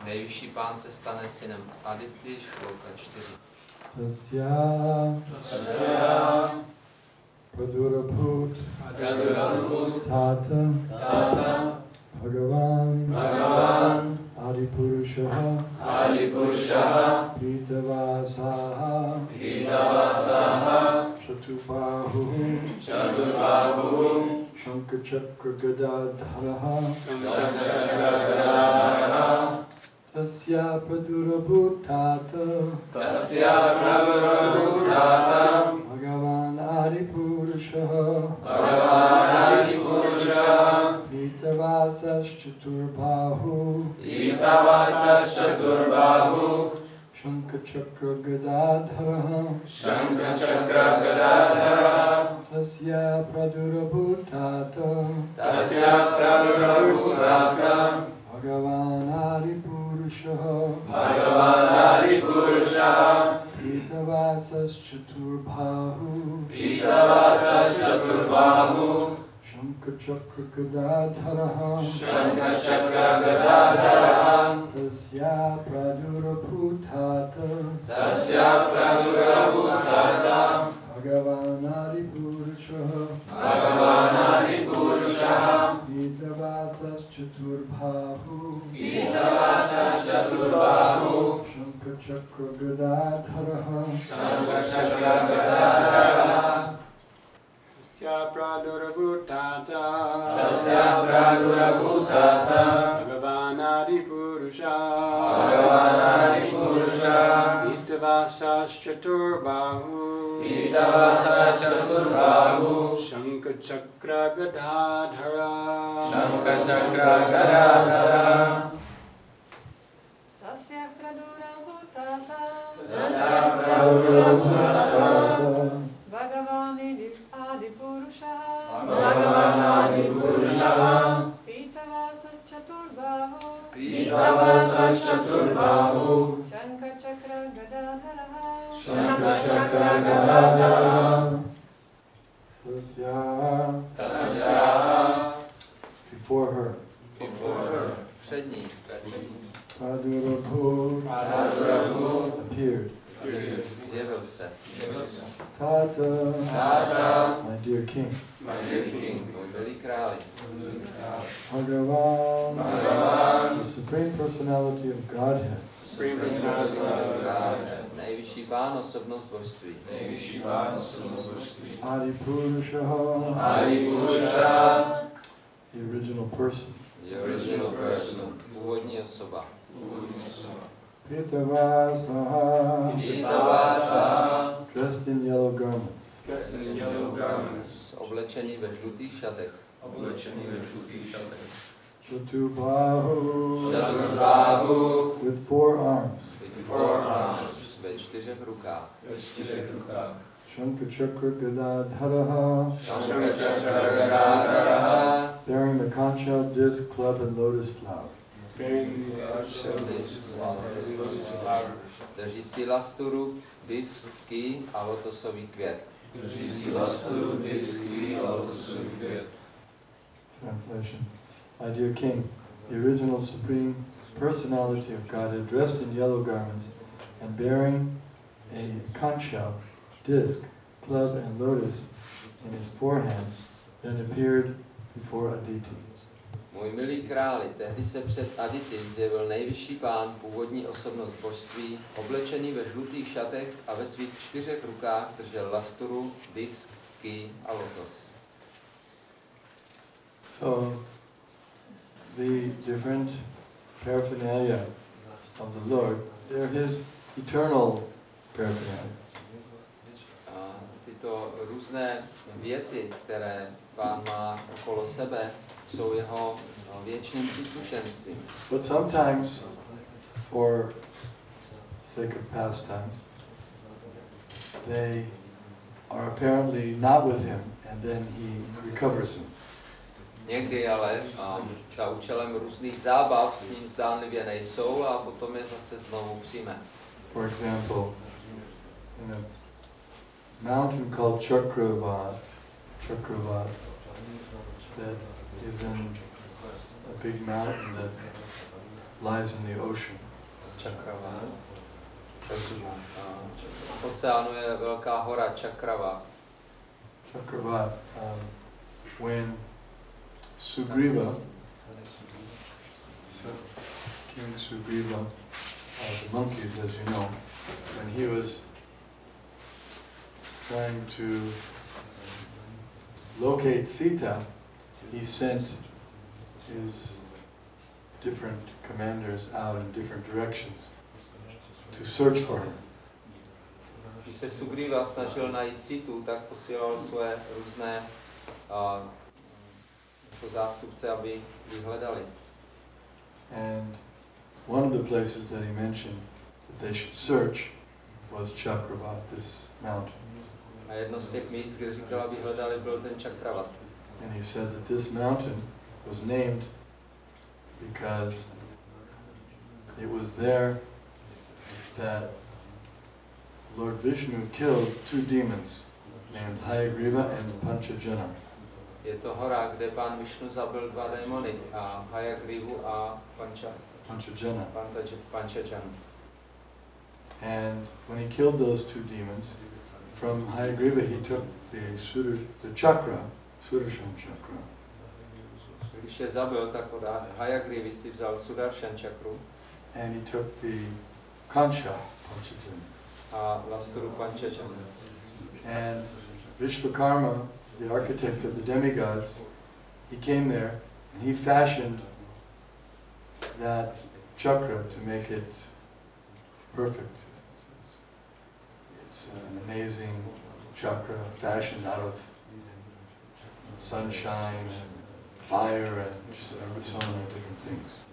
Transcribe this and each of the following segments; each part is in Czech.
Nejvyšší pán se stane synem Adity, šloka 4. Tasya Pradurabhut Tata Bhagavan Adipurushaha Pitavasaha Chatubahu Shankachakra Gadadharaha Tasya Pradurabhutata Bhagavan Adipurushaha Pitavasas-chaturbahu Shankachakra Gadadharaha Tasya Pradurabhutata Bhagavan Adipurushaha Bhagavan Adipurushaha Pitavasas Chaturbhahu Pitavasas Chaturbhahu Shankachakra Gadadharaha Shankachakra Gadadharaha Tasya Pradurabhutata Tasya Pradurabhutata Bhagavan Adipurushaha Bhagavan Adipurushaha Pitavasas Chaturbhahu Pitavasas Chaturbhahu Shankachakra Gadadharaha Shankachakra Gadadharaha Tasya pradurabhutata Tasya Pradurabhutata Bhagavan Adipurusha Bhagavan Adipurusha Pitavasas Chaturbahu Pitavasas Chaturbahu Shankachakra Gadadhara Shankachakra Gadadhara Tasya pradurabhutata Tasya Pradurabhutata Bhagavan Adipurusha Bhagavan Adipurusha Pitavasas Chaturbahu Pitavasas Chaturbahu Shankachakra Gadadhara Shankachakra Gadadhara Tasya Tasya before her Before her Před ní. Pradurabhu Pradurabhu appeared. Zjevil se. Tata, Tata my dear king. My dear king Můj milý králi. Bhagavan, Bhagavan the Supreme Personality of Godhead, Supreme Personality of God Nejvyšší pán, osobnost božství. Nejvyšší pán osobnost božství Adipurushaha, Adipurusha the original person. The original person Původní osoba. Původní osoba Pitavasaha, Pitavasa dressed in yellow garments. Dressed in yellow garments Oblečený ve žlutých šatech. Oblečený ve žlutých šatech Chaturbahu, Chaturbahu with 4 arms. With four arms Ve 4 rukách. Ve 4 rukách Shankachakra Gadadharaha, Shankachakra Gadadharaha bearing the conch shell, disc, club, and lotus flower. Držící lasturu, disk, ký a lotosový květ. Držící lasturu, disky a lotosový květ. Translation. My dear king, the original Supreme Personality of Godhead, dressed in yellow garments and bearing a conch shell, disc, club, and lotus in his forehands, then appeared before Aditi. Můj milý králi, tehdy se před Adity zjevil nejvyšší pán, původní osobnost božství, oblečený ve žlutých šatech a ve svých 4 rukách držel lasturu, disk, ký a lotos. So, the different paraphernalia of the Lord, they're his eternal paraphernalia. A tyto různé věci, které pán má okolo sebe, jsou jeho věčným příslušenstvím. But sometimes, for sake of pastimes, they are apparently not with him, and then he recovers him. Někdy ale za účelem různých zábav s ním zdánlivě nejsou a potom je zase znovu přijme. For example, in a mountain called Chakravat, that is in a big mountain that lies in the ocean. Chakravat. V oceánu je velká hora Chakravat. Chakravat, when Sugriva, King Sugriva, the monkeys, as you know, when he was trying to locate Sita, he sent his different commanders out in different directions to search for her. Když se Sugriva snažil najít Situ, tak posílal své různé jako zástupce, aby ji hledali. And one of the places that he mentioned that they should search was Chakravat, this mountain. A jedno z těch míst, kde říkal, aby hledali, byl ten Chakravat. And he said that this mountain was named because it was there that Lord Vishnu killed two demons named Hayagriva and Panchajana. Je to hora, kde pán Višnu zabil dva démony, a Hayagrivu a Panchajana. Panchajana. And when he killed those two demons, from Hayagriva he took the chakra, Sudarshan chakra. Když je zabil, tak od Hayagrivy si vzal Sudarshan čakru And he took the Kancha, Panchajana. a Lasturu Panchajana. And Vishvakarma, the architect of the demigods, he came there and he fashioned that chakra to make it perfect. It's an amazing chakra fashioned out of sunshine and fire and so many different things.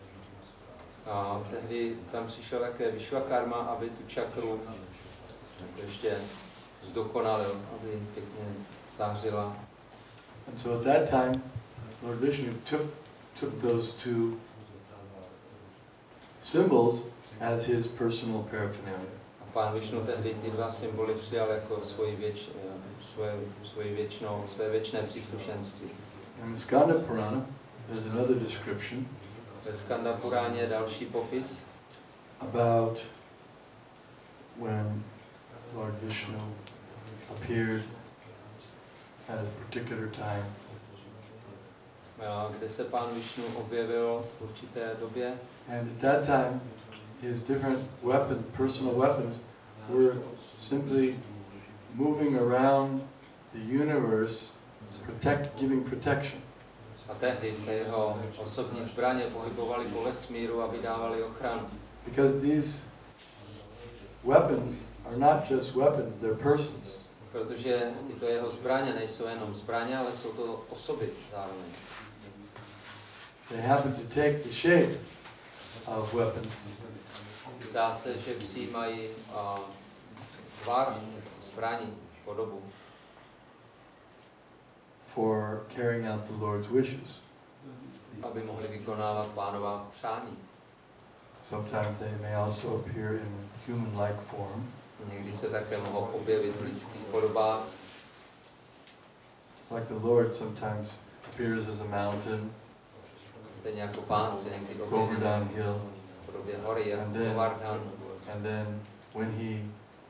A tehdy tam přišel také Vyšvakarma, aby tu čakru ještě zdokonalil, aby jim pěkně zářila. And so at that time, Lord Vishnu took those two symbols as his personal paraphernalia. A pán Višnu tehdy ty dva symboly přijal jako své věčné příslušenství. In the Skanda Purana, there's another description Ve Skanda Puráně je další popis about when Lord Vishnu appeared at a particular time. Kde se pán Višnu objevil v určité době. And at that time, his different personal weapons, were simply moving around the universe, giving protection. A tehdy se jeho osobní zbraně pohybovaly po vesmíru a vydávaly ochranu. Because these weapons are not just weapons, they're persons. Protože tyto jeho zbraně nejsou jenom zbraně, ale jsou to osoby zároveň. They happen to take the shape of weapons. Zdá se, že přijímají tvar zbraní, podobu. For carrying out the Lord's wishes. Aby mohli vykonávat Pánova přání. Sometimes they may also appear in human-like form. Někdy se také mohou objevit v lidských podobách. It's like the Lord sometimes appears as a mountain. Stejně jako Pán se někdy objeví Govardhan Hill. v podobě hory, jako Govardhan. And then when he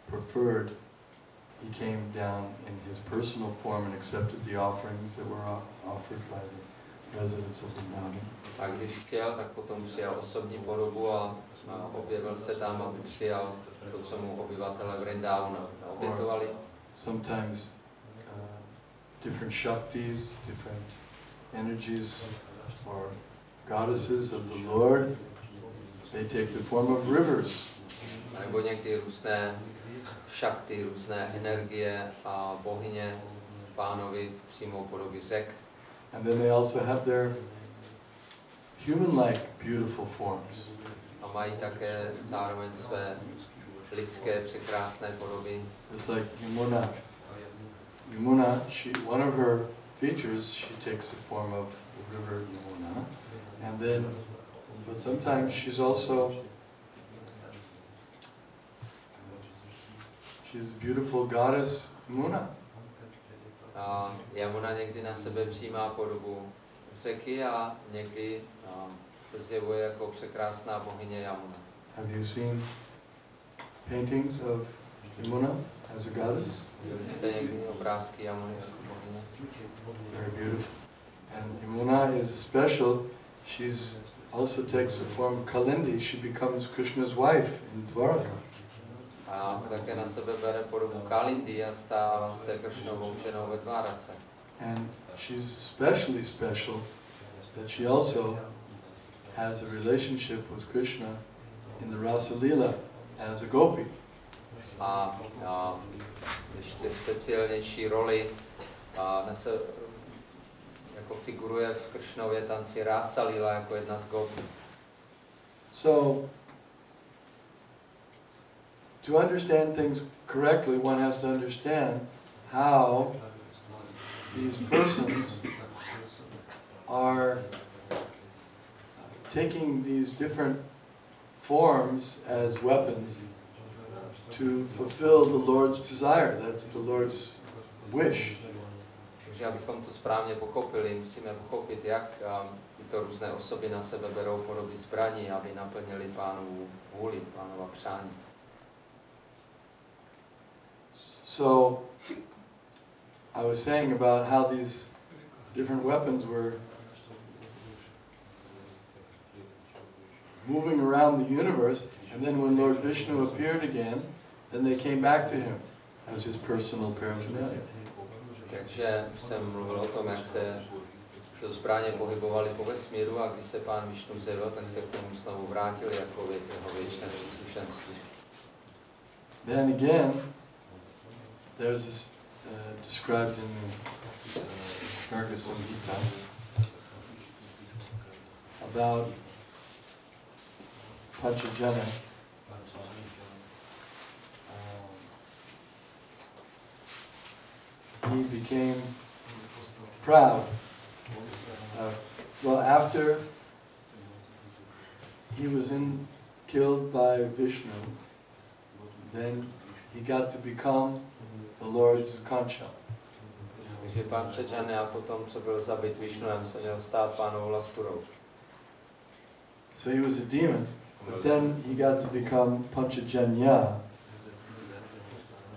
preferred, he came down in his personal form and accepted the offerings that were offered by the residents of Vrindavan. A když chtěl, tak potom přijal osobní podobu a objevil se tam, aby přijal to, co mu obyvatele Vrindavana obětovali. Sometimes different shaktis, different energies or goddesses of the Lord, they take the form of rivers. Nebo někdy různé šakty, různé energie a bohyně Pánovi přijmou podoby řek. And then they also have their human-like beautiful forms. A mají také zároveň své lidské překrásné podoby. It's like Yamuna. Yamuna, one of her features, she takes the form of the river Yamuna. And then, but sometimes she's a beautiful goddess Yamuna. A Yamuna někdy na sebe přijímá podobu řeky a někdy se zjevuje jako překrásná bohyně Yamuna. Have you seen paintings of Yamuna as a goddess? Viděli jste někdy obrázky Yamuny jako bohyně? Very beautiful. And Yamuna is special. She's also takes the form of Kalindi. She becomes Krishna's wife in Dwaraka. A také na sebe bere podobu Kalindy a stává se Kršnovou ženou ve Dvárace. And she's especially special that she also has a relationship with Krishna in the Rasa Leela as a gopi. A ještě speciálnější roli nese, jako figuruje v Kršnově tanci Rasa Leela jako jedna z gopi. So, to understand things correctly, one has to understand how these persons are taking these different forms as weapons to fulfill the Lord's desire. That's the Lord's wish. Takže abychom to správně pochopili, musíme pochopit, jak tyto různé osoby na sebe berou podoby zbraní, aby naplnili Pánovu vůli, Pánova přání. So, I was saying about how these different weapons were moving around the universe, and then when Lord Vishnu appeared again, then they came back to him as his personal paraphernalia. Takže jsem mluvil o tom, jak se to zbraně pohybovaly po vesmíru a když se Pán Višnu zjevil, tak se k němu znovu vrátili jako jeho věčné příslušenství. Then again, there's this described in Narka Samhita about Panchajana. He became proud. Well, after he was killed by Vishnu, then he got to become the Lord's concha. Takže Panchajana potom, co byl zabit Višnuem, se měl stát Pánovou lasturou. So he was a demon, but then he got to become Panchajanya,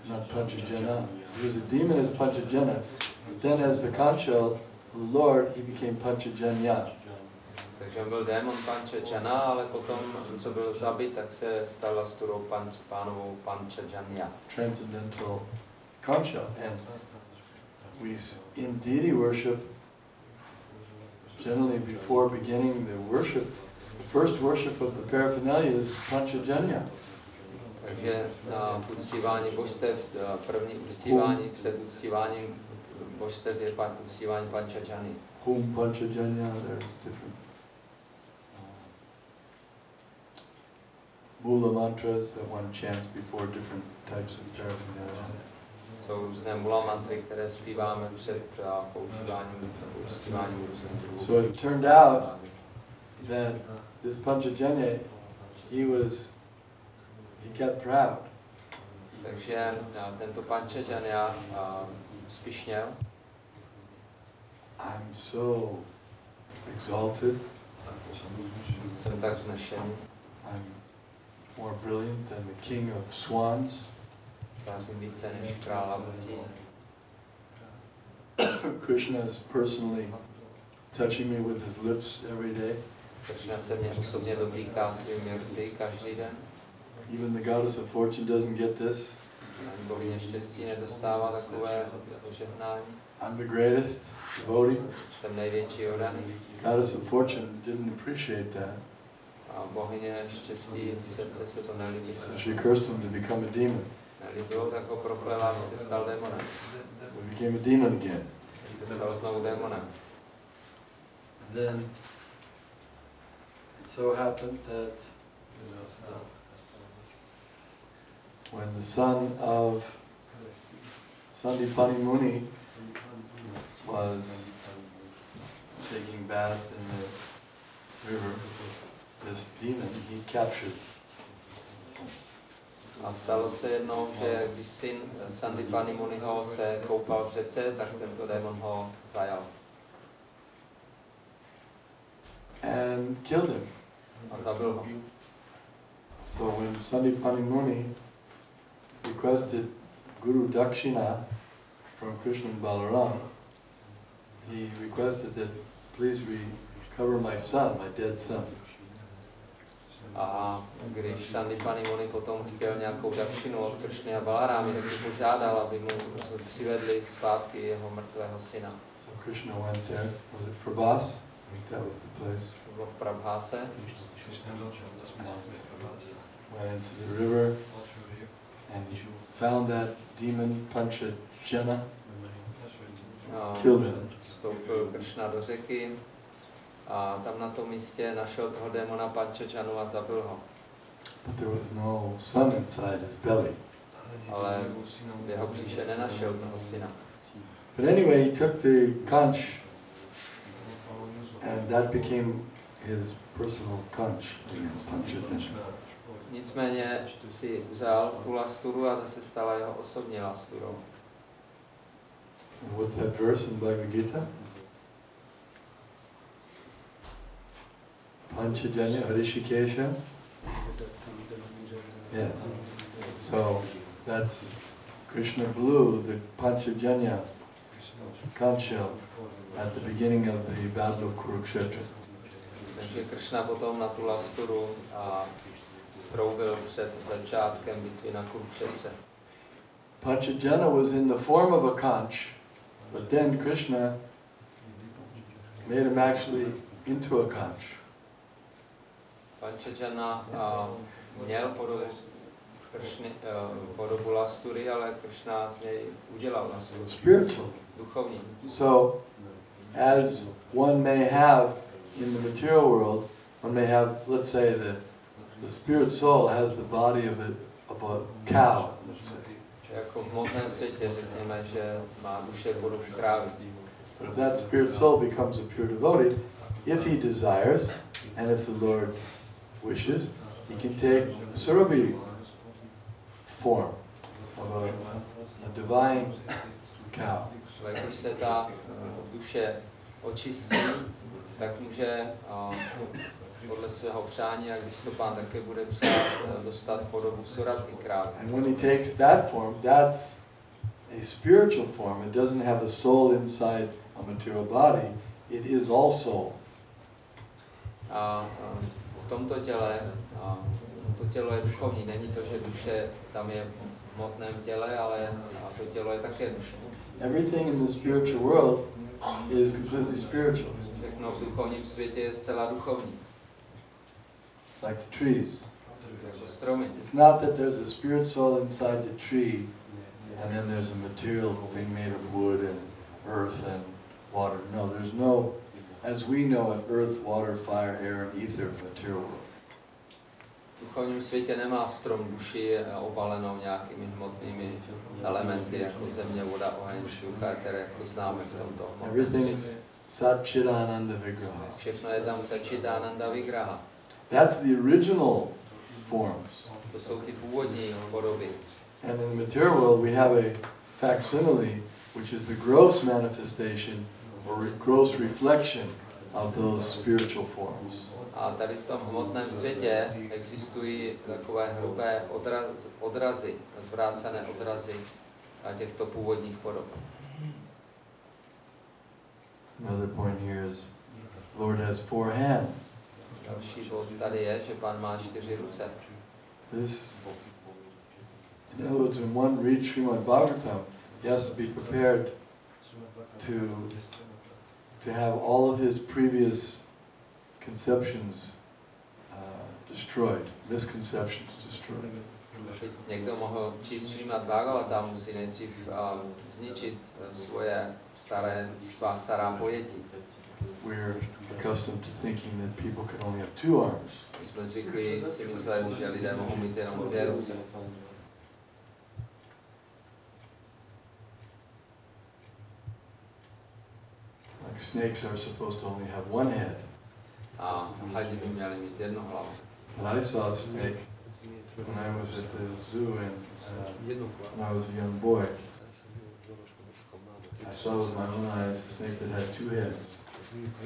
not Panchajana. He was a demon as Panchajana, but then as the concha, the Lord, he became Panchajanya. Takže on byl démon Panchajana, ale potom, co byl zabit, tak se stal lasturou Pánovou Panchajanya. Transcendental concha. And we, in deity worship, generally before beginning the worship, the first worship of the paraphernalia is Panchajanya. Takže na uctívání božstev, první uctívání před uctíváním božstev je uctívání Panchajany. Hum Panchajanya, there's different mula mantras that one chants before different types of paraphernalia. Jsou různé mula mantry, které zpíváme před používáním uctíváním různých druhů. So it turned out that this Panchajanya, he got proud. Takže tento Panchajanya spišněl. I'm so exalted. Jsem tak vznešený. I'm more brilliant than the king of swans. Já jsem více než král Avrtí. Krishna is personally touching me with his lips every day. Krishna se mě osobně dotýká svými rty každý den. Even the goddess of fortune doesn't get this. Ani bohyně štěstí nedostává takové požehnání. I'm the greatest devotee. Jsem největší oddaný. Goddess of fortune didn't appreciate that. A bohyně štěstí se to nelíbí. She cursed him to become a demon. Nelíbilo, tak ho proklela, aby se stal démonem. He became a demon again. Se stal znovu démonem. Then it so happened that when the son of Sandipani Muni was taking bath in the river, this demon, he captured. A stalo se jednou, že když syn Sandipani Muniho se koupal v řece, tak tento démon ho zajal. And killed him. A zabil ho. So when Sandipani Muni requested Guru Dakshina from Krishna and Balaram, he requested that please recover my son, my dead son. A když Sandipani Muni potom chtěl nějakou dakšinu od Kršny a Balarámy, tak ji požádal, aby mu přivedli zpátky jeho mrtvého syna. So Krishna went there. Was it Prabhas? I think that was the place. Bylo v Prabháse. Went into the river and found that demon Panchajana. Killed him. Vstoupil Kršna do řeky a tam na tom místě našel toho démona Panchajanu a zabil ho. But there was no son inside his belly. Ale v jeho bříše nenašel toho syna. But anyway, he took the conch and that became his personal conch against Panchajanya. Nicméně si vzal tu lasturu a ta se stala jeho osobní lasturou. And what's that verse in Bhagavad Gita? Panchajanya Harishikesha? Yeah. So that's Krishna blew the Panchajanya conch shell at the beginning of the battle of Kurukshetra. Takže Krishna potom na tu lasturu a troubil před začátkem bitvy na Kurukšetře. Panchajanya was in the form of a conch, but then Krishna made him actually into a conch. Panchajanya měl podobu lastury, ale Krishna z něj udělal lasturu. Spiritual. Duchovní. So, as one may have in the material world, one may have, let's say, the spirit soul has the body of a cow, let's say. Jako v hmotném světě řekněme, že má duše podobu krávy. But if that spirit soul becomes a pure devotee, if he desires, and if the Lord wishes, he can take a surabhi form of a divine cow. Ale když se ta duše očistí, tak může podle svého přání, a když to Pán také bude přát, dostat podobu surabhi krávy. And when he takes that form, that's a spiritual form. It doesn't have a soul inside a material body. It is all soul. A v tomto těle, to tělo je duchovní. Není to, že duše tam je v hmotném těle, ale to tělo je také duše. Everything in the spiritual world is completely spiritual. Všechno v duchovním světě je zcela duchovní. Like the trees. Jako stromy. It's not that there's a spirit soul inside the tree and then there's a material thing made of wood and earth and water. No, there's no, as we know it, earth, water, fire, air, and ether material world. V duchovním světě nemá strom duši obalenou nějakými hmotnými elementy, jako země, voda, oheň, vzduch, které jak to známe v tomto hmotném Everything's světě. Satchidananda Vigraha. Všechno je tam Satchidananda Vigraha. That's the original forms. To jsou ty původní podoby. And in the material world we have a facsimile, which is the gross manifestation or gross reflection of those spiritual forms. A tady v tom hmotném světě existují takové hrubé odrazy, zvrácené odrazy těchto původních podob. Another point here is, Lord has 4 hands. Další bod tady je, že Pán má 4 ruce. This, in other words, when one reads Srimad Bhagavatam, he has to be prepared to have all of his previous conceptions destroyed, misconceptions destroyed. Někdo mohl číst Srimad Bhagavatam, musí nejdřív zničit svá stará pojetí. We're accustomed to thinking that people can only have 2 arms. My jsme zvyklí si myslet, že lidé mohou mít jenom 2 ruce. Like snakes are supposed to only have 1 head. A hadi by měli mít 1 hlavu. But I saw a snake when I was at the zoo and when I was a young boy. I saw with my own eyes a snake that had 2 heads.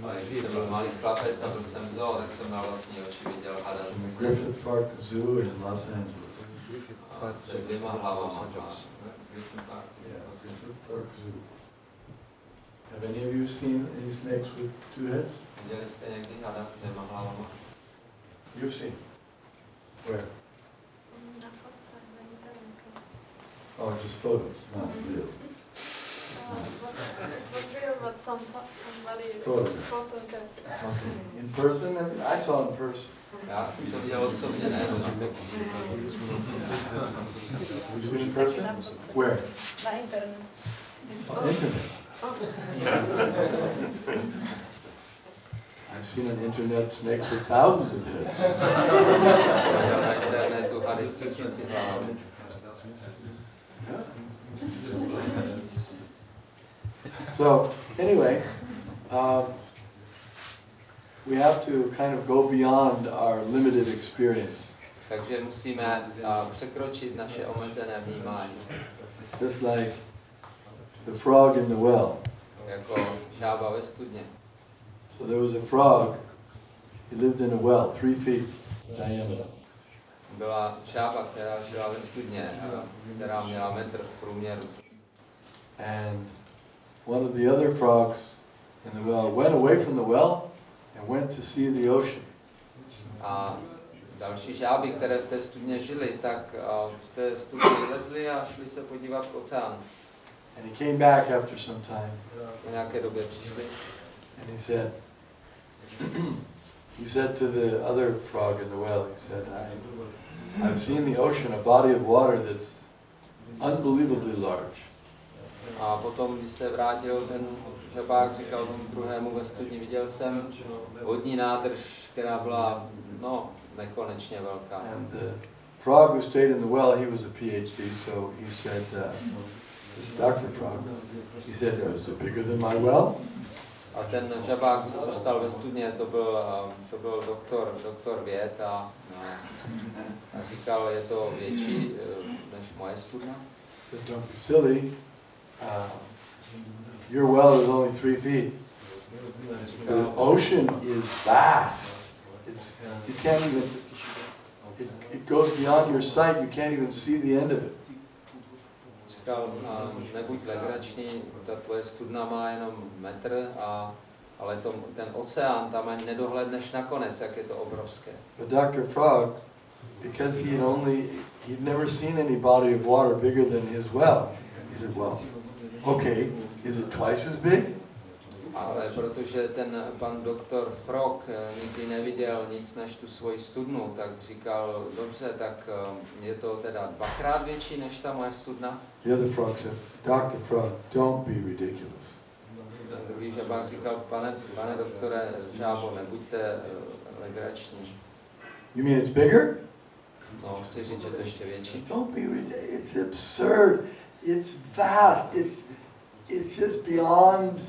Ale když jsem byl malý chlapec a byl jsem v zoo, tak jsem na vlastní oči viděl hada In the z Griffith Park Zoo in Los Angeles. se 2 hlavama. Yeah, Griffith Park Zoo. Have any of you seen any snakes with 2 heads? Viděli jste někdy hada s 2 hlavama? You've seen. Where? Na fotce, na internetu. Oh, just photos, not real. It was real, but somebody photographed. Okay. In person? I saw in person. Já jsem to viděl osobně, ne? You seen in person? Where? Na internet. On internet. I've seen on internet snakes with thousands of heads. Na internetu hady s 1000 hlavami. So, anyway, we have to kind of go beyond our limited experience. Takže musíme překročit naše omezené vnímání. Just like the frog in the well. Jako žába ve studně. So there was a frog, he lived in a well, 3 feet diameter. Byla žába, která žila ve studně, která měla metr v průměru. And one of the other frogs in the well went away from the well and went to see the ocean. A další žáby, které v té studně žily, tak z té studny vylezly a šli se podívat k oceánu. And he came back after some time. Po nějaké době přišli. And he said to the other frog in the well, he said, I've seen the ocean, a body of water that's unbelievably large. A potom, když se vrátil ten žabák, říkal tomu druhému ve studni, viděl jsem vodní nádrž, která byla, nekonečně velká. And the frog who stayed in the well, he was a PhD, so he said, Dr. Frog, he said, is it bigger than my well? A ten žabák, co zůstal ve studně, to byl doktor věd a říkal, je to větší než moje studna. Don't be silly. Your well is only 3 feet. The ocean is vast. You can't even. It goes beyond your sight. You can't even see the end of it. Říkal, nebuď legrační, ta tvoje studna má jenom metr, ale ten oceán, tam ani nedohledneš nakonec, jak je to obrovské. But Dr. Frog, because he'd never seen any body of water bigger than his well, he said, well, okay, is it twice as big? Ale protože ten pan doktor Frog nikdy neviděl nic než tu svoji studnu, tak říkal, dobře, tak je to teda 2krát větší než ta moje studna. The other frog said, Dr. Frog, don't be ridiculous. Ten druhý žabák říkal, pane doktore, žábo, nebuďte legrační. You mean it's bigger? No, chci říct, že to ještě větší. Don't be ridiculous. It's absurd. It's vast. It's just beyond.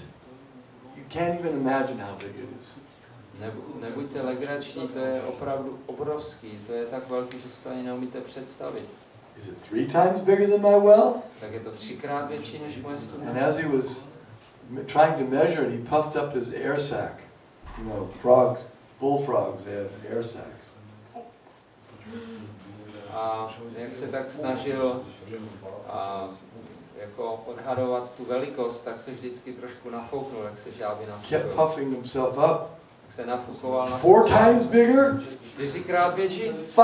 You can't even imagine how big it is. Nebuďte legrační, to je opravdu obrovský, to je tak velký, že si to ani neumíte představit. Is it 3 times bigger than my well? Tak je to 3krát větší než moje studna. And as he was trying to measure it, he puffed up his air sac. You know, frogs, bullfrogs, they have air sacs. A jak se tak snažil jako odhadovat tu velikost, tak se vždycky trošku nafouknul, jak se žáby Kept nafukoval. puffing himself up. Tak se nafukoval. 4 times bigger? 4krát větší? 5?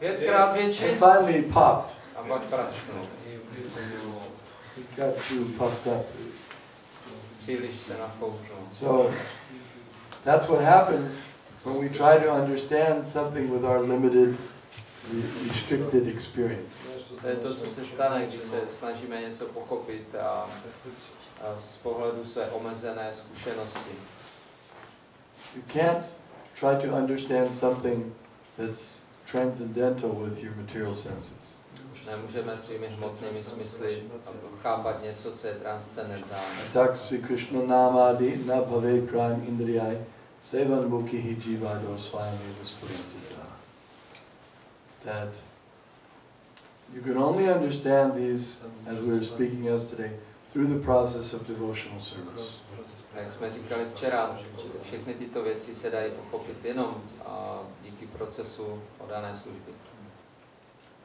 5krát větší? And finally he popped. A pak prasknul. He got too puffed up. Příliš se nafouknul. So that's what happens when we try to understand something with our limited, restricted experience. To je to, co se stane, když se snažíme něco pochopit a z pohledu své omezené zkušenosti. You can't try to understand something that's transcendental with your material senses. Nemůžeme svými hmotnými smysly chápat něco, co je transcendentální. Tak Sri Krishna námadi na bhave prime indriyai sevan mukhi jivado swami vispurintita. That you can only understand these, as we were speaking yesterday, through the process of devotional service. Jak jsme říkali včera, všechny tyto věci se dají pochopit jenom díky procesu oddané služby.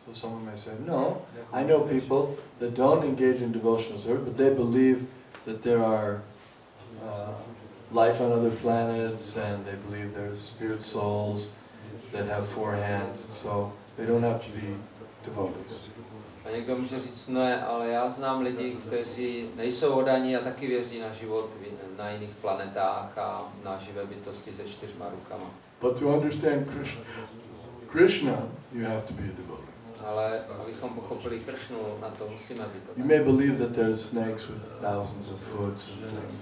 So someone may say, no, I know people that don't engage in devotional service, but they believe that there are life on other planets, and they believe there's spirit souls that have 4 hands, so they don't have to be devotees. A někdo může říct, ne, ale já znám lidi, kteří nejsou oddaní a taky věří na život na jiných planetách a na živé bytosti se 4 rukama. But to understand Krishna, you have to be a devotee. Ale abychom pochopili Kršnu, na to musíme být. You may believe that there's snakes with thousands of hoods and things.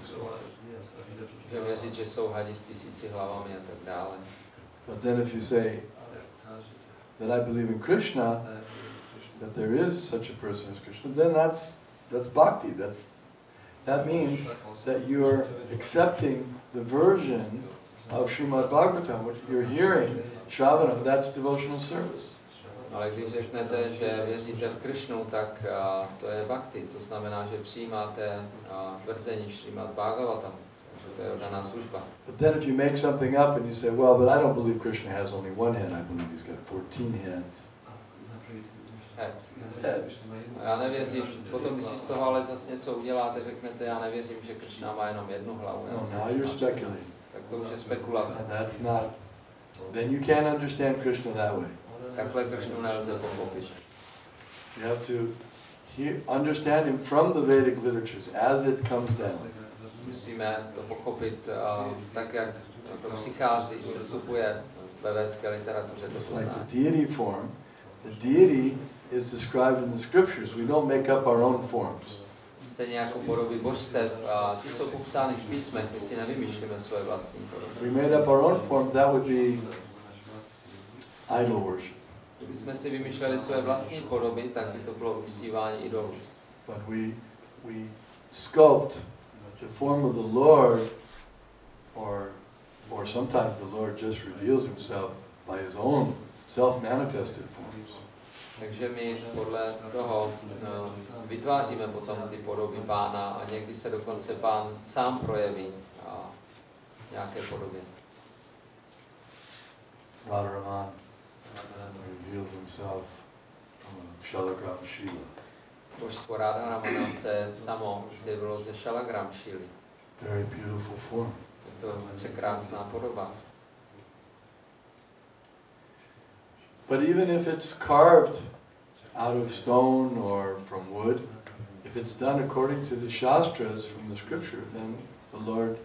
Můžeme věřit, že jsou hadi s 1000 hlavami a tak dále. But then if you say that I believe in Krishna, that there is such a person as Krishna, then that's bhakti. That means that you're accepting the version of Srimad Bhagavatam, what you're hearing, Shravanam, that's devotional service. Ale když řeknete, že věříte v Krishnu, tak to je bhakti. To znamená, že přijímáte tvrzení Srimad Bhagavatam. Takže to je oddaná služba. But then if you make something up and you say, well, but I don't believe Krishna has only one head, I believe he's got 14 heads. Heads. Já nevěřím, potom když si z toho ale zase něco uděláte, řeknete, já nevěřím, že Krishna má jenom jednu hlavu. No, now you're speculating. Tak to už je spekulace. That's not, then you can't understand Krishna that way. Takhle Krishnu nelze pochopit. You have to understand him from the Vedic literatures as it comes down. Musíme to pochopit tak, jak to přichází, sestupuje ve védské literatuře. It's like the deity form. The deity is described in the scriptures. We don't make up our own forms. Stejně jako podoby božstev, ty jsou popsány v písmech, my si nevymýšlíme svoje vlastní podoby. If we made up our own forms, that would be idol worship. Kdybychom si vymýšleli své vlastní podoby, tak by to bylo uctívání idolů. But we sculpt the form of the Lord, or sometimes the Lord just reveals himself by his own self-manifested forms. Takže my podle toho vytváříme potom ty podoby Pána a někdy se dokonce Pán sám projeví v nějaké podobě. Radharaman revealed himself Shalagram Shila. Božstvo Radharamana se samo zjevilo ze Shalagram Shily. Very beautiful form. Je to překrásná podoba. But even if it's carved out of stone or from wood, if it's done according to the Shastras from the scripture, then the Lord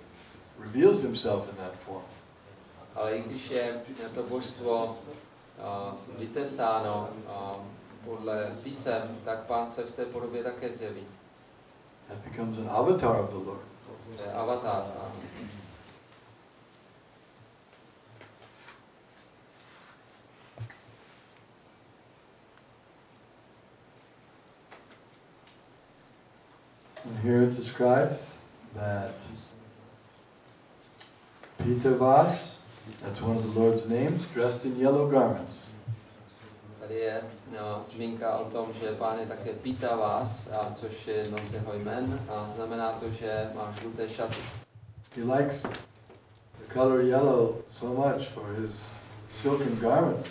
reveals himself in that form. Ale i když je to božstvo vytesáno podle písem, tak Pán se v té podobě také zjeví. That becomes an avatar of the Lord. To je avatar. And here it describes that Pitavas, that's one of the Lord's names, dressed in yellow garments. Tady je zmínka o tom, že Pán je také Pitavas, což je jedno z jeho jmen, a znamená to, že má žluté šaty. He likes the color yellow so much for his silken garments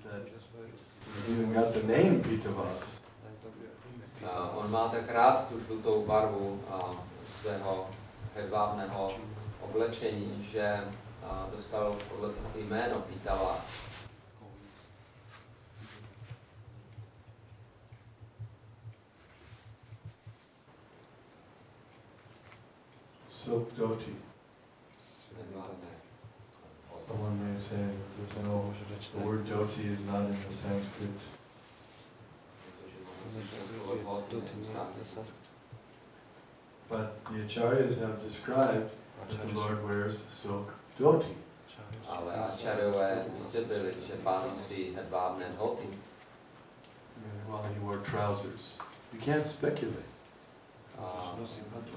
that he's even got the name Pitavas. On má tak rád tu žlutou barvu svého hedvábného oblečení, že dostal podle toho jméno Pitavas. Silk dhoti. Someone may say that the word dhoti is not in the Sanskrit. But the acharyas have described that the Lord wears silk dhoti. Ale acharyové vysvětlili, že Pán nosí hedvábné dhoty. Well, he wore trousers. You can't speculate.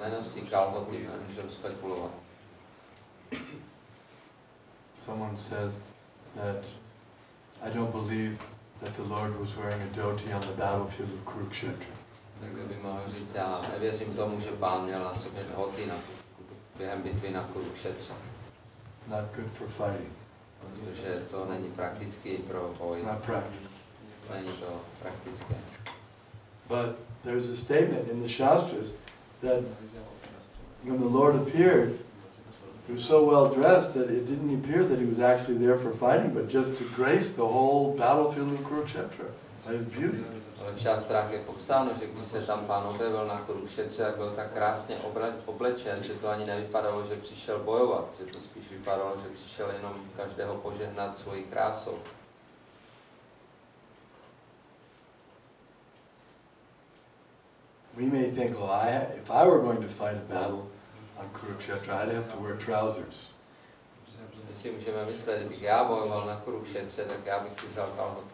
Nenosí kalhoty, nemůžeme spekulovat. Someone says that I don't believe that the Lord was wearing a dhoti on the battlefield of Kurukshetra. Tak by mohl říct, já nevěřím tomu, že Pán měl na sobě dhoty během bitvy na Kurukšetře. Not good for fighting. Protože to není praktický pro boj. Not practical. Není to praktické. But there's a statement in the Shastras that when the Lord appeared, he was so well dressed that it didn't appear that he was actually there for fighting, but just to grace the whole battlefield of Kurukshetra by his beauty. Ale v šastrách je popsáno, že když se tam Pán objevil na Kurukšetře, tak byl tak krásně oblečen, že to ani nevypadalo, že přišel bojovat, že to spíš vypadalo, že přišel jenom každého požehnat svojí krásou. We may think, well, if I were going to fight a battle on Kurukshetra, I'd have to wear trousers. My si můžeme myslet, když já bojoval na Kurukšetře, tak já bych si vzal kalhoty.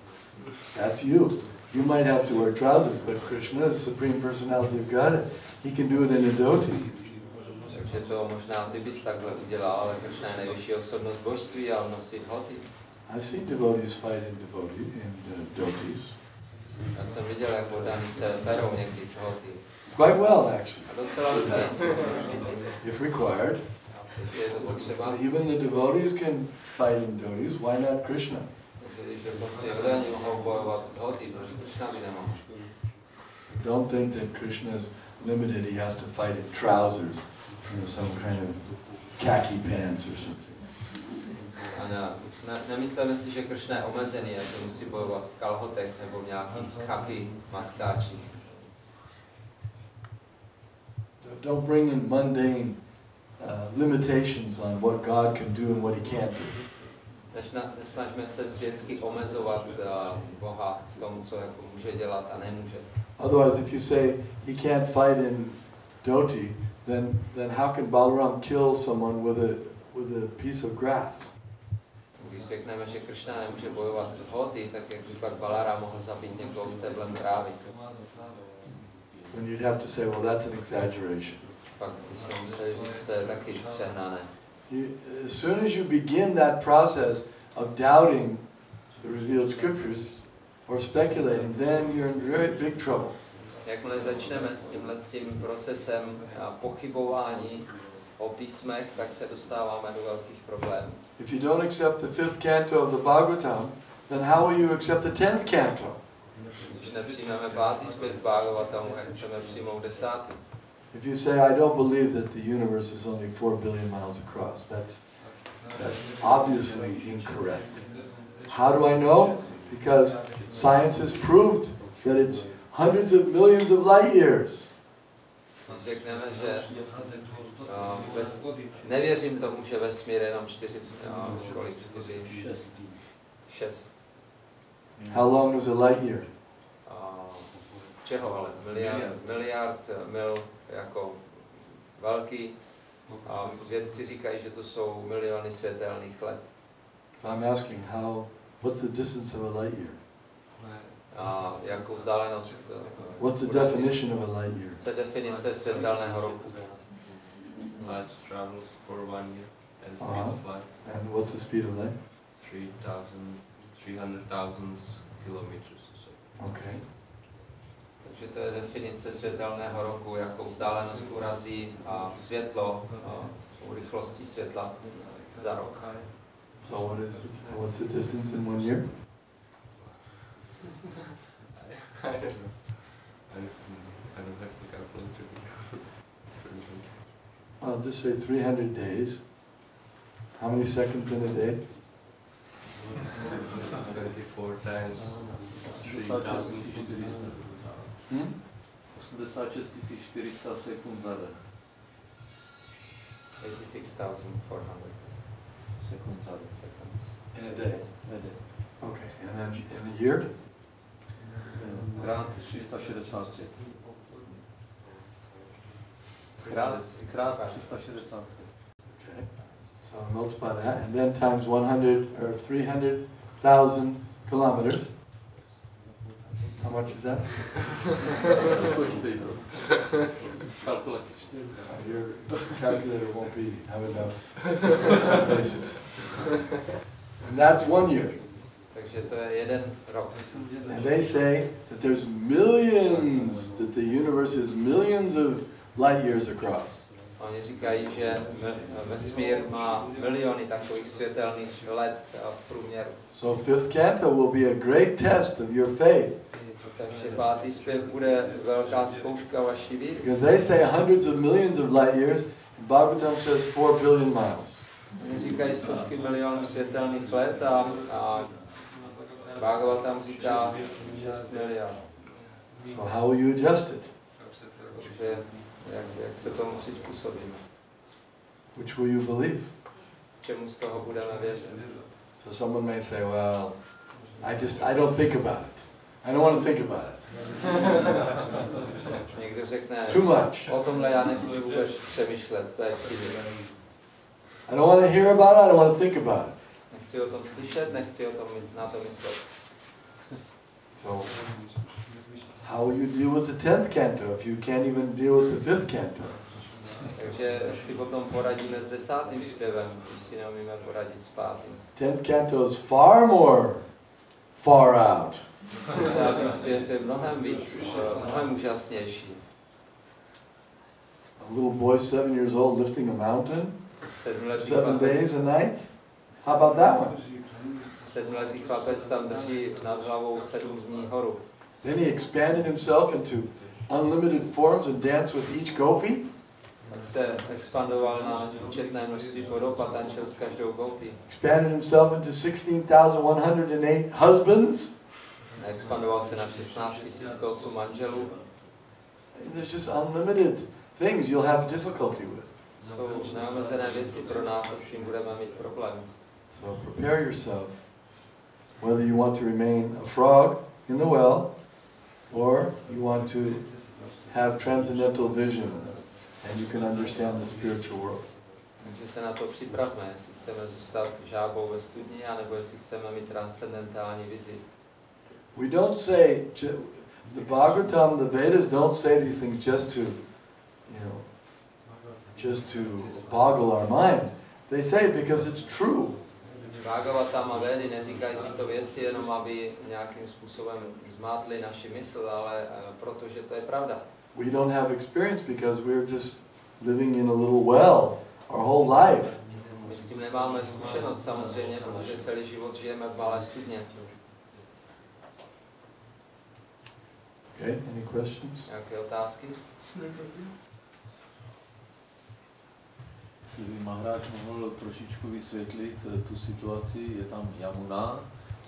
That's you. You might have to wear trousers, but Krishna is the Supreme Personality of Godhead. He can do it in a dhoti. Takže to možná ty bys takhle udělal, ale Kršna je nejvyšší osobnost božství a on nosí dhoty. I've seen devotees fight in dotis. Já jsem viděl, jak vodáni se perou někdy dhoty. Quite well, actually. A docela dobře. If required. Jestli je to potřeba. So even the devotees can fight in dotis. Why not Krishna? Takže když dokonce vodáni mohou bojovat dhoty, protože Kršna by nemohl. Don't think that Krishna is limited. He has to fight in trousers, some kind of khaki pants or something. Nemyslíme si, že Kršna je omezený, že musí bojovat v kalhotech nebo v nějakých khaki maskáčích. Don't bring in mundane limitations on what God can do and what He can't do. Nesnažme se světsky omezovat Boha v tom, co jako může dělat a nemůže. Otherwise, if you say he can't fight in dhoti, then how can Balaram kill someone with a piece of grass? Když řekneme, že Kršna nemůže bojovat v dhoti, tak jak by pak Balarám mohl zabít někoho steblem trávy. When you'd have to say, well, that's an exaggeration. Pak bychom museli říct, to je taky přehnané. As soon as you begin that process of doubting the revealed scriptures or speculating, then you're in very big trouble. Jakmile začneme s tím procesem pochybování o písmech, tak se dostáváme do velkých problémů. If you don't accept the 5th canto of the Bhagavatam, then how will you accept the 10th canto? Když nepřijmeme 5. zpěv Bhagavatamu, jak chceme přijmout 10. If you say, I don't believe that the universe is only 4 billion miles across, that's obviously incorrect. How do I know? Because science has proved that it's hundreds of millions of light years. Řekneme, že nevěřím tomu, že vesmír je jenom 6. How long is a light year? Čeho ale? Miliard mil jako velký. Vědci říkají, že to jsou miliony světelných let. I'm asking what's the distance of a light year? Jakou vzdálenost? What's the definition of a light year? Co je definice světelného roku? Light travels for 1 year at the speed of light. And what's the speed of light? 300,000 kilometers a second. Okay. Takže to je definice světelného roku, jakou vzdálenost urazí světlo rychlostí světla za rok. So what's the distance in 1 year? I don't have to calculate it. I'll just say 300 days. How many seconds in a day? 24 times 3,400. 86 400 sekund za den. 86,400 Sekund za den. seconds. In a day. A day. Okay, and then in a year? Krát 365. Krát 365. Okay. So multiply that, and then times 100 or 300,000 kilometers. How much is that? Your calculator won't have enough basis. And that's 1 year. Takže to je 1 rok. And they say that there's millions, that the universe is millions of light years across. Oni říkají, že vesmír má miliony takových světelných let v průměru. So 5th canto will be a great test of your faith. Takže 5. zpěv bude velká zkouška vaší víry. Because they say hundreds of millions of light years, and Bhagavatam says 4 billion miles. Oni říkají stovky milionů světelných let a Bhagavatam říká 6 miliard. So how will you adjust it? Takže jak se tomu přizpůsobíme? Which will you believe? Čemu z toho budeme věřit? So someone may say, well, I don't think about it. I don't want to think about it. Někdo řekne, Too much. o tomhle já nechci vůbec přemýšlet, to je příliš. I don't want to hear about it, I don't want to think about it. Nechci o tom slyšet, nechci na to myslet. So, how will you deal with the 10th canto if you can't even deal with the 5th canto? Takže si potom poradíme s 10. zpěvem, když si neumíme poradit s 5. 10th canto is far more far out. 10. zpěv je mnohem úžasnější. A little boy 7 years old lifting a mountain, 7 days and nights. How about that one? 7letý chlapec tam drží nad hlavou 7 dní horu. Then he expanded himself into unlimited forms and danced with each gopi. Tak se expandoval na nespočetné množství podob a tančil s každou gopi. Expanded himself into 16,108 husbands. Expandoval se na 16 108 manželů. There's just unlimited things you'll have difficulty with. Jsou neomezené věci pro nás a s tím budeme mít problém. So prepare yourself, whether you want to remain a frog in the well, or you want to have transcendental vision, and you can understand the spiritual world. Takže se na to připravme, jestli chceme zůstat žábou ve studni, anebo jestli chceme mít transcendentální vizi. We don't say, the Bhagavatam, the Vedas don't say these things just to, just to boggle our minds. They say it because it's true. Bhagavatam a Vedy neříkají tyto věci jenom, aby nějakým způsobem zmátli naši mysl, ale protože to je pravda. We don't have experience because we're just living in a little well our whole life. My s tím nemáme zkušenost samozřejmě, protože celý život žijeme v malé studně. Okay, any questions? Nějaké otázky? Jestli by Maharaj mohl trošičku vysvětlit tu situaci, je tam Yamuna,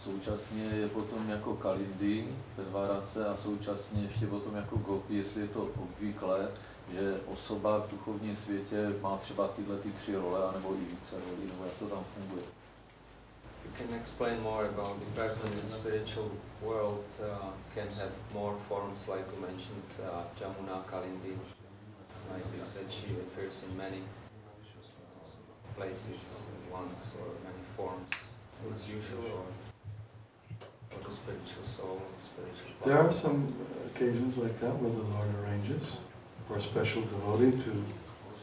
současně je potom jako Kalindy ve Dvárace a současně ještě potom jako Gopi, jestli je to obvyklé, že osoba v duchovním světě má třeba tyhle 3 role, anebo i více rolí, nebo jak to tam funguje. You can explain more about the person in the spiritual world can have more forms, like you mentioned, Jamuna, Kalindi, like this, that she appears in many places once or many forms. It's usual or the spiritual soul, the spiritual body. There are some occasions like that where the Lord arranges for a special devotee to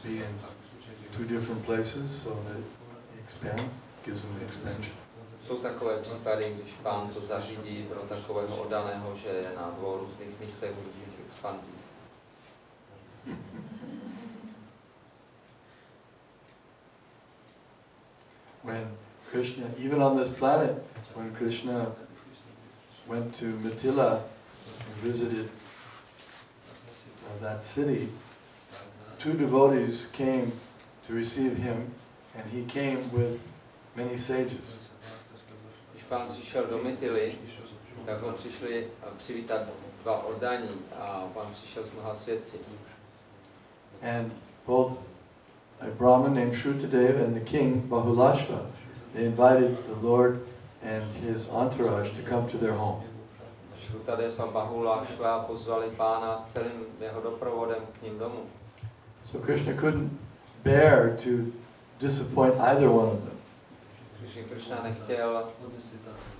be in 2 different places so that he expands, gives him an expansion. Jsou takové případy, když Pán to zařídí pro takového oddaného, že je na 2 různých místech, v různých expanzích. When Krishna, even on this planet, when Krishna went to Mithila and visited that city, 2 devotees came to receive him, and he came with many sages. Když Pán přišel do Mithily, tak ho přišli přivítat 2 oddaní a Pán přišel s mnoha svědci. And both a Brahmin named Shrutadeva and the king, Bahulashva, they invited the Lord and his entourage to come to their home. Shrutadeva a Bahulashva pozvali Pána s celým jeho doprovodem k ním domů. So Krishna couldn't bear to disappoint either one of them. Takže Krishna nechtěl,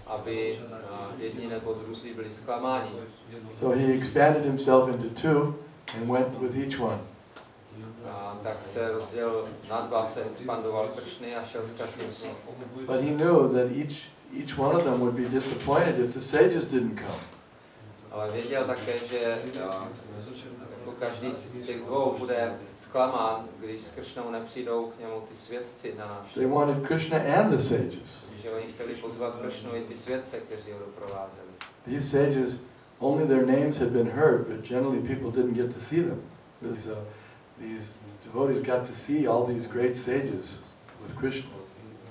aby jedni nebo druzí byli zklamáni. So he expanded himself into 2 and went with each one. Tak se rozdělil na 2, se expandoval Krishny a šel s každým z nich. But he knew that each one of them would be disappointed if the sages didn't come. Ale věděl také, že jako každý z těch 2 bude zklamán, když s Krishnou nepřijdou k němu ty svědci na návštěvu. They wanted Krishna and the sages. Že oni chtěli pozvat Krishnu i ty svědce, kteří ho doprovázeli. These sages, only their names had been heard, but generally people didn't get to see them. Really, so these devotees got to see all these great sages with Krishna.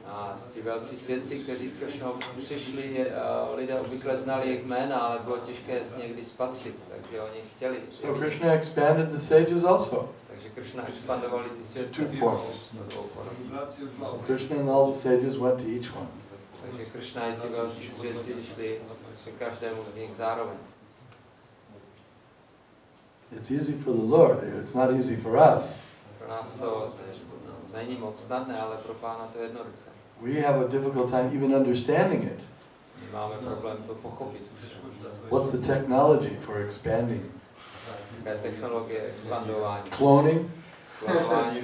A ti velcí svědci, kteří s Krishnou přišli, lidé obvykle znali jejich jména, ale bylo těžké je někdy spatřit, takže oni chtěli. So Krishna expanded the sages also. Takže Krishna expandovali ty svědce. 2 forms. Krishna and all the sages went to each one. Takže Krishna i ti velcí svědci šli ke každému z nich zároveň. It's easy for the Lord, it's not easy for us. Pro nás to není moc snadné, ale pro Pána to je jednoduché. We have a difficult time even understanding it. My máme problém to pochopit. What's the technology for expanding? Jaká je technologie expandování? Cloning? klonování.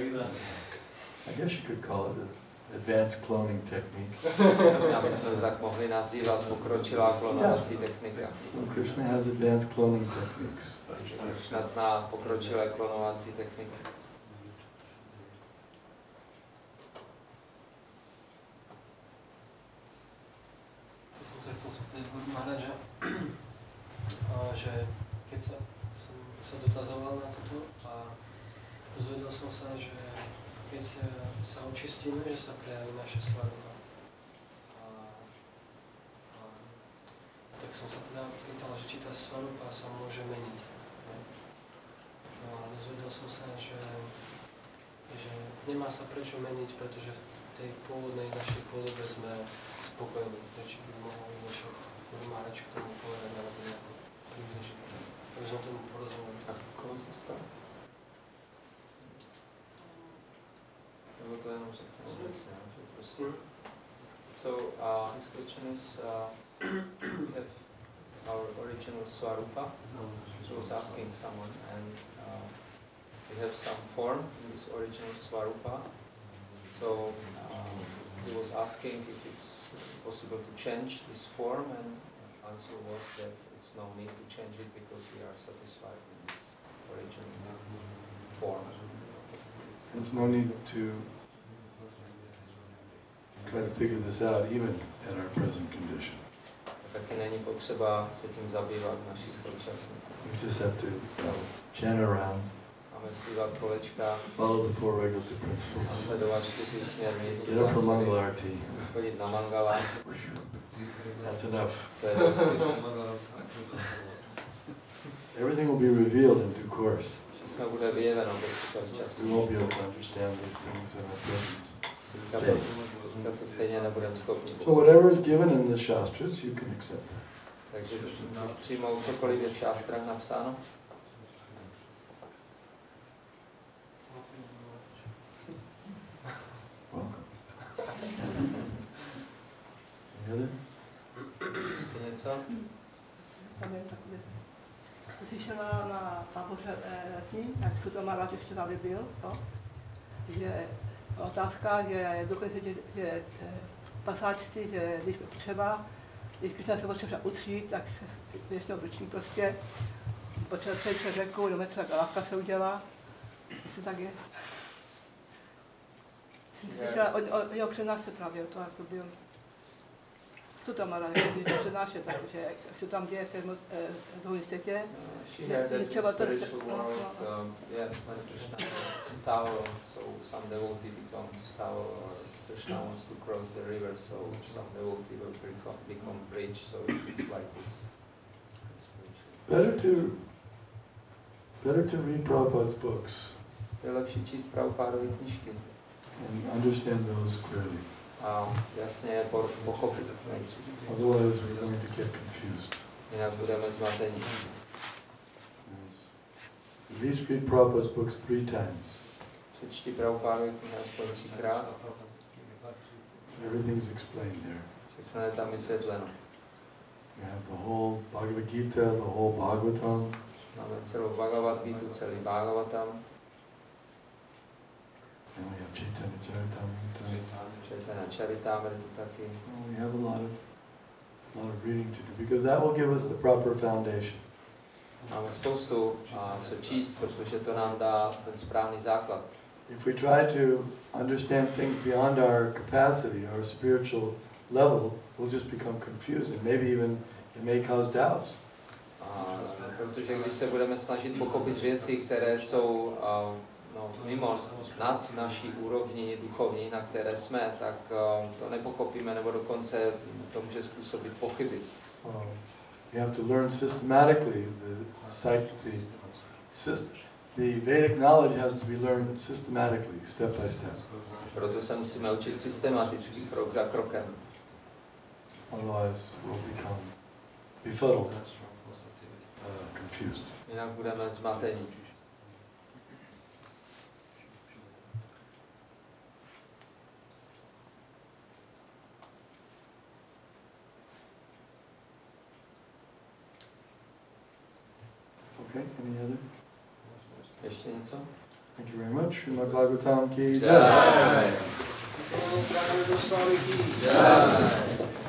I guess you could call it an advanced cloning technique. Já bychom to tak mohli nazývat pokročilá klonovací technika. So Krishna has advanced cloning techniques. Krishna zná pokročilé klonovací techniky. Ja som sa chcel spýtať Guru Maharaja, že keď som sa dotazoval na toto a dozvedel som sa, že keď sa očistíme, že sa prejaví naše svarupa. Tak som sa teda pýtal, že či tá svarupa sa môže meniť. No a dozvedel som sa, že nemá sa prečo meniť, pretože v tej pôvodnej našej podobe sme spokojní. Či by mohol niečo Guru Maharaja k tomu povedať alebo nejako približiť. aby sme tomu porozumeli. A koho sa spýtal? Nebo to jenom řekne obecně, že prostě. So his question is, we have our original Swarupa, which was asking someone, and we have some form in this original Swarupa. So he was asking if it's possible to change this form, and the answer was that it's no need to change it because we are satisfied in this original form. There's no need to try to figure this out even at our present condition. Taky není potřeba se tím zabývat v naší současné. We just have to chant our rounds, máme zpívat kolečka, follow the four regulative principles, a sledovat 4 směrnice, get up for Mangalarti. chodit na mangala. That's enough. To je dost. Everything will be revealed in due course. Všechno bude vyjeveno postupem času. We won't be able to understand these things in our present state. To stejně nebudeme schopni. So whatever is given in the Shastras, you can accept that. Takže když přijmout cokoliv je v šástrách napsáno. Welcome. Any other? Ještě něco? Tam je takové. Jsi šel na táboře letní, jak tu tam rád ještě tady byl, to, že otázka, že dokonce, že pasáčci, že když třeba, když se potřeba utřít, tak se většinou ruční prostě, potřeba přejít přes řeku, do metra Galaka se udělá, jestli tak je. Slyšela o jeho přednášce právě, to jako byl. Co tam má rád, když přednáše, takže jak se tam děje v tom druhém světě, je třeba to... When Krishna is towel, so some devotee becomes towel, or Krishna wants to cross the river, so some devotee will become bridge, so it's like this. Better to read Prabhupada's books. Je lepší číst Prabhupádovy knížky. And understand those clearly. A jasně je pochopit. Otherwise we're going to get confused. Jinak budeme zmatení. At least read Prabhupada's books 3 times. Přečti Prabhupádovy knihy aspoň 3krát. Everything's explained there. Všechno je tam vysvětleno. You have the whole Bhagavad Gita, the whole Bhagavatam. Máme celou Bhagavad Gita, celý Bhagavatam. And we have Chaitanya Charitamrita. Chaitanya Charitamrita taky. We have a lot of reading to do because that will give us the proper foundation. Máme spoustu co číst, protože to nám dá ten správný základ. If we try to understand things beyond our capacity, our spiritual level, we'll just become confused and maybe even it may cause doubts. Protože když se budeme snažit pochopit věci, které jsou mimo, nad naší úrovni duchovní, na které jsme, tak to nepochopíme, nebo dokonce to může způsobit pochyby. You have to learn systematically. The Vedic knowledge has to be learned systematically, step by step. Proto se musíme učit systematicky, krok za krokem. Otherwise we'll become befuddled, confused. Jinak budeme zmateni. Okay, any other? Ještě něco? Thank you very much. Srimad Bhagavatam ki Jai. jai. Danavir Goswami ki jai.